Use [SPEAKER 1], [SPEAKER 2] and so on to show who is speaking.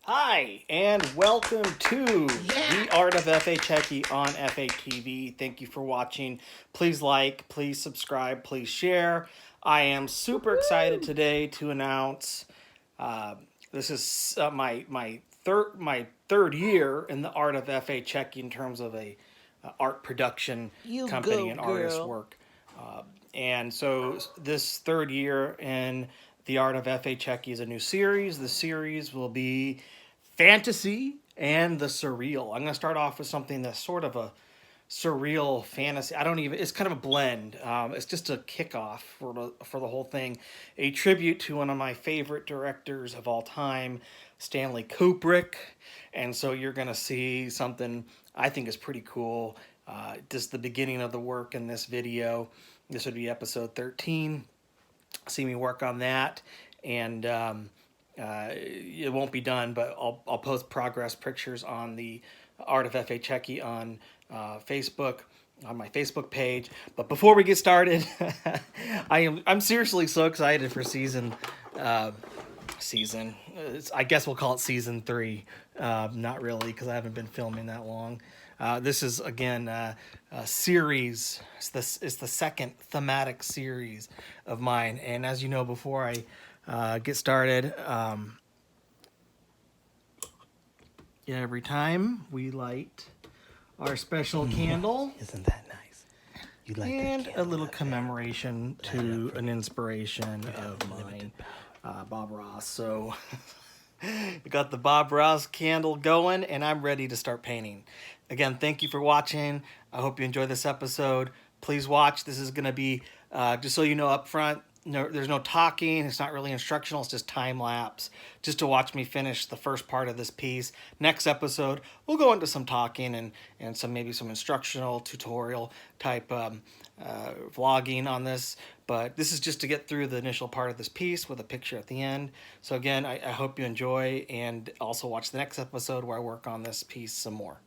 [SPEAKER 1] Hi, and welcome to The Art of FA Chekki on FA TV. Thank you for watching. Please like, please subscribe, please share. I am super excited today to announce this is my third year in the Art of FA Chekki in terms of a art production
[SPEAKER 2] You
[SPEAKER 1] company
[SPEAKER 2] go,
[SPEAKER 1] and artist
[SPEAKER 2] girl.
[SPEAKER 1] work. And so this third year in the Art of FA Chekki is a new series. The series will be fantasy and the surreal. I'm going to start off with something that's sort of a surreal fantasy. I don't even. It's kind of a blend. It's just a kickoff for the whole thing, a tribute to one of my favorite directors of all time, Stanley Kubrick. And so you're going to see something I think is pretty cool. Just the beginning of the work in this video. This would be episode 13. See me work on that, and it won't be done, but I'll post progress pictures on the Art of FA Chekki on Facebook, on my Facebook page. But before we get started, I'm seriously so excited for season. I guess we'll call it season 3. Not really, because I haven't been filming that long. This is again a series. It's the second thematic series of mine, and as you know, before I get started, every time we light our special candle,
[SPEAKER 2] Isn't that nice? You like
[SPEAKER 1] and
[SPEAKER 2] that
[SPEAKER 1] a
[SPEAKER 2] candle
[SPEAKER 1] little
[SPEAKER 2] up there?
[SPEAKER 1] commemoration to an inspiration of mine, Bob Ross. So we got the Bob Ross candle going, and I'm ready to start painting. Again, thank you for watching. I hope you enjoy this episode. Please watch. This is going to be, just so you know up front, no, there's no talking. It's not really instructional. It's just time lapse, just to watch me finish the first part of this piece. Next episode, we'll go into some talking and maybe some instructional tutorial type vlogging on this. But this is just to get through the initial part of this piece with a picture at the end. So again, I hope you enjoy, and also watch the next episode where I work on this piece some more.